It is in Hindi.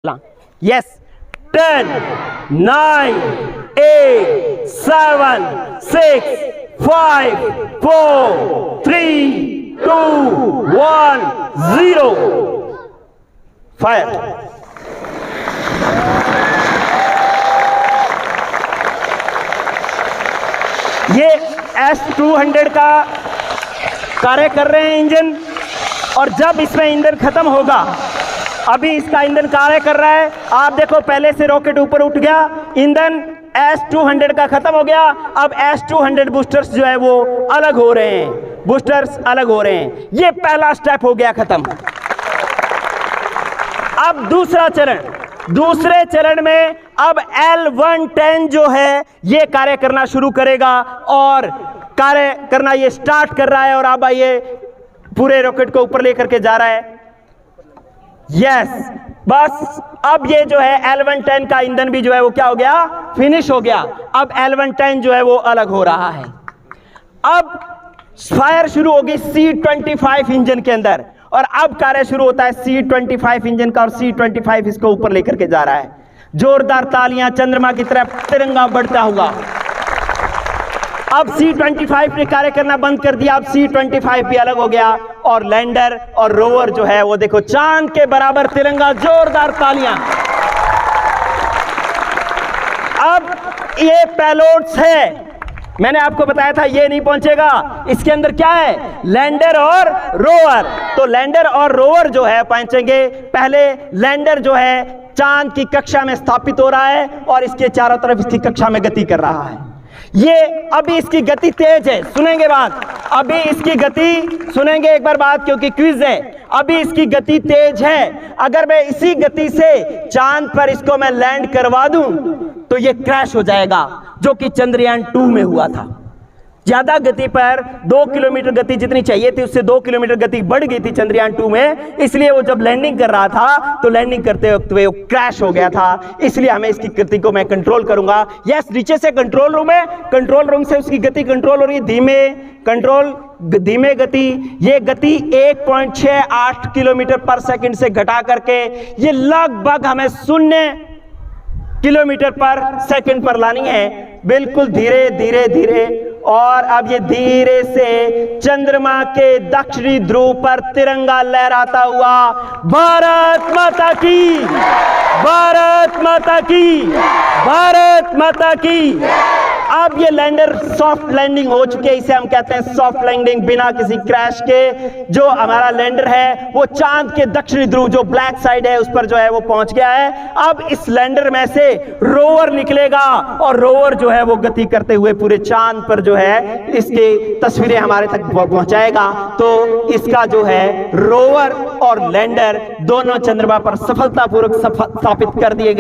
Yes. 10, 9, 8, 7, 6, 5, 4, 3, 2, 1, 0. Fire. ये S200 का कार्य कर रहे हैं इंजन, और जब इसमें ईंधन खत्म होगा, अभी इसका ईंधन कार्य कर रहा है। आप देखो, पहले से रॉकेट ऊपर उठ गया, ईंधन S200 का खत्म हो गया। अब S200 बूस्टर्स जो है वो अलग हो रहे हैं, बूस्टर्स अलग हो रहे हैं। ये पहला स्टेप हो गया खत्म। अब दूसरा चरण, दूसरे चरण में अब L110 जो है ये कार्य करना शुरू करेगा, और कार्य करना ये स्टार्ट कर रहा है, और अब ये पूरे रॉकेट को ऊपर लेकर के जा रहा है। यस, बस अब ये जो है L110 का ईंधन भी जो है वो क्या हो गया, फिनिश हो गया। अब L110 जो है वो अलग हो रहा है। अब फायर शुरू होगी C25 इंजन के अंदर, और अब कार्य शुरू होता है C25 इंजन का, और C25 इसको ऊपर लेकर के जा रहा है। जोरदार तालियां, चंद्रमा की तरफ तिरंगा बढ़ता हुआ। अब C25 ने कार्य करना बंद कर दिया, अब C25 भी अलग हो गया, और लैंडर और रोवर जो है वो देखो चांद के बराबर तिरंगा, जोरदार तालियां। अब ये पेलोड्स है, मैंने आपको बताया था ये नहीं पहुंचेगा, इसके अंदर क्या है, लैंडर और रोवर। तो लैंडर और रोवर जो है पहुंचेंगे। पहले लैंडर जो है चांद की कक्षा में स्थापित हो रहा है, और इसके चारों तरफ इसकी कक्षा में गति कर रहा है। ये अभी इसकी गति तेज है, सुनेंगे बात, अभी इसकी गति सुनेंगे एक बार बात, क्योंकि क्विज है। अभी इसकी गति तेज है, अगर मैं इसी गति से चांद पर इसको मैं लैंड करवा दूं तो ये क्रैश हो जाएगा, जो कि चंद्रयान 2 में हुआ था। ज्यादा गति पर 2 किलोमीटर गति जितनी चाहिए थी उससे 2 किलोमीटर गति बढ़ गई थी चंद्रयान 2 में, इसलिए वो जब लैंडिंग कर रहा था तो लैंडिंग करते वक्त वो क्रैश हो गया था। इसलिए हमें इसकी गति को मैं कंट्रोल करूंगा। यस, नीचे से कंट्रोल रूम है, कंट्रोल रूम से उसकी गति कंट्रोल हो रही है, धीमे गति। ये गति 1.68 किलोमीटर पर सेकंड से घटा करके ये लगभग हमें 0 किलोमीटर पर सेकंड पर लानी है, बिल्कुल धीरे धीरे धीरे। और अब ये धीरे से चंद्रमा के दक्षिणी ध्रुव पर तिरंगा लहराता हुआ, भारत माता की, भारत माता की, भारत माता की। अब ये लैंडर सॉफ्ट लैंडिंग हो चुकी है, इसे हम कहते हैं सॉफ्ट लैंडिंग, बिना किसी क्रैश के। जो हमारा लैंडर है वो चांद के दक्षिणी ध्रुव जो ब्लैक साइड है उस पर जो है वो पहुंच गया है। अब इस लैंडर में से रोवर निकलेगा, और रोवर जो है वो गति करते हुए पूरे चांद पर जो है इसकी तस्वीरें हमारे तक पहुंचाएगा। तो इसका जो है रोवर और लैंडर दोनों चंद्रमा पर सफलतापूर्वक स्थापित कर दिए गए।